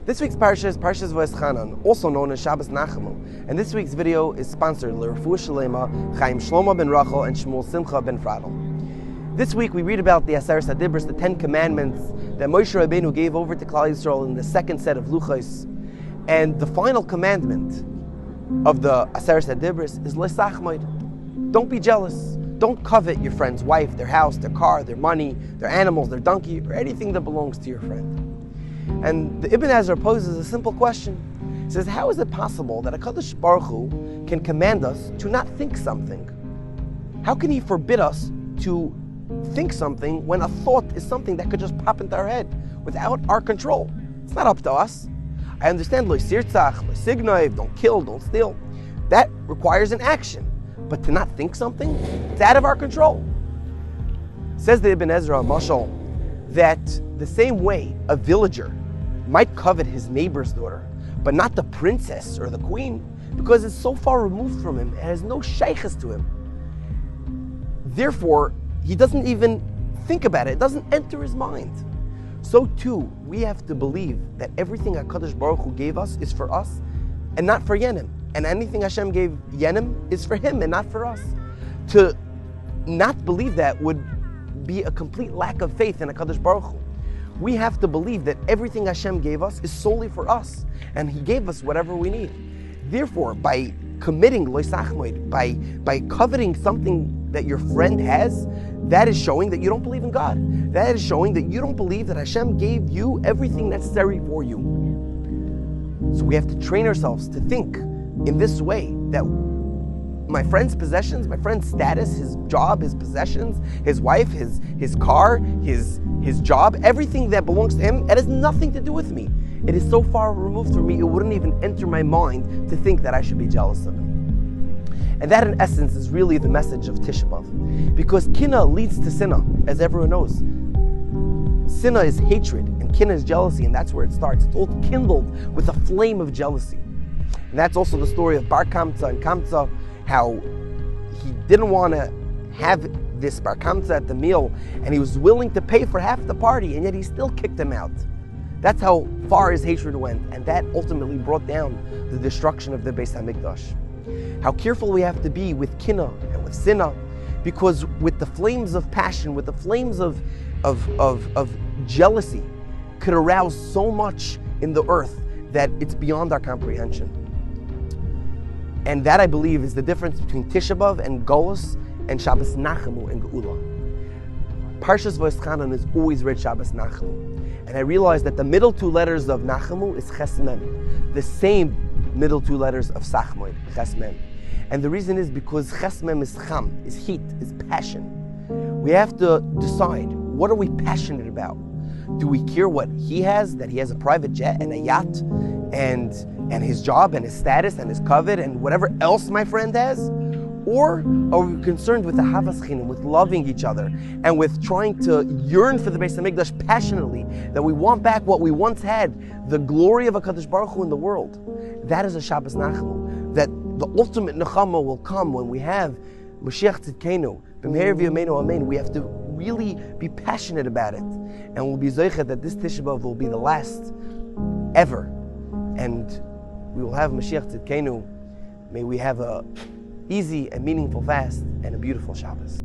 This week's Parshas is Parshas V'eschanan, also known as Shabbos Nachamu, and this week's video is sponsored L'Refuah Shalema, Chaim Shlomo ben Rachel and Shmuel Simcha ben Fradel. This week we read about the Aseres HaDibros, the 10 Commandments that Moshe Rabbeinu gave over to Klal Yisrael in the second set of Luchos, and the final commandment of the Aseres HaDibros is L'Sachmoid. Don't be jealous. Don't covet your friend's wife, their house, their car, their money, their animals, their donkey, or anything that belongs to your friend. And the Ibn Ezra poses a simple question. He says, how is it possible that HaKadosh Baruch Hu can command us to not think something? How can He forbid us to think something when a thought is something that could just pop into our head without our control? It's not up to us. I understand, lo sirtzach, lo signov, don't kill, don't steal. That requires an action. But to not think something, it's out of our control. Says the Ibn Ezra, Mashal, that the same way a villager might covet his neighbor's daughter, but not the princess or the queen, because it's so far removed from him, it has no shaykhs to him. Therefore, he doesn't even think about it, it doesn't enter his mind. So too, we have to believe that everything HaKadosh Baruch Hu gave us is for us and not for Yenim. And anything Hashem gave Yenim is for him and not for us. To not believe that would be a complete lack of faith in HaKadosh Baruch Hu. We have to believe that everything Hashem gave us is solely for us, and He gave us whatever we need. Therefore, by committing Lo Sachmoid, by coveting something that your friend has, that is showing that you don't believe in God. That is showing that you don't believe that Hashem gave you everything necessary for you. So we have to train ourselves to think in this way, that my friend's possessions, my friend's status, his job, his possessions, his wife, his car, his job, everything that belongs to him, it has nothing to do with me. It is so far removed from me, it wouldn't even enter my mind to think that I should be jealous of him. And that in essence is really the message of Tisha B'Av. Because Kina leads to Sinna, as everyone knows. Sinna is hatred, and Kina is jealousy, and that's where it starts. It's all kindled with a flame of jealousy. And that's also the story of Bar Kamsa and Kamsa, how he didn't want to have this Bar Kamsa at the meal, and he was willing to pay for half the party, and yet he still kicked him out. That's how far his hatred went, and that ultimately brought down the destruction of the Beis HaMikdash. How careful we have to be with Kina and with Sinna, because with the flames of passion, with the flames of jealousy, could arouse so much in the earth that it's beyond our comprehension. And that, I believe, is the difference between Tisha B'Av and Golus and Shabbos Nachamu and Geula. Parshas V'eschanan is always read Shabbos Nachamu. And I realized that the middle two letters of Nachamu is Ches Mem, the same middle two letters of Sachmoid, Ches Mem. And the reason is because Ches Mem is Cham, is heat, is passion. We have to decide, what are we passionate about? Do we care what he has, that he has a private jet and a yacht, and his job and his status and his covet and whatever else my friend has? Or are we concerned with the Havas Chinam, with loving each other, and with trying to yearn for the Beis HaMikdash passionately, that we want back what we once had, the glory of HaKadosh Baruch Hu in the world? That is a Shabbos Nachamu. That the ultimate Nachamu will come when we have Mashiach Tzidkenu, B'meir v'yameinu amen. We have to really be passionate about it, and we'll be zoichet that this Tisha B'Av will be the last ever, and we will have Mashiach Tzidkenu. May we have a easy and meaningful fast and a beautiful Shabbos.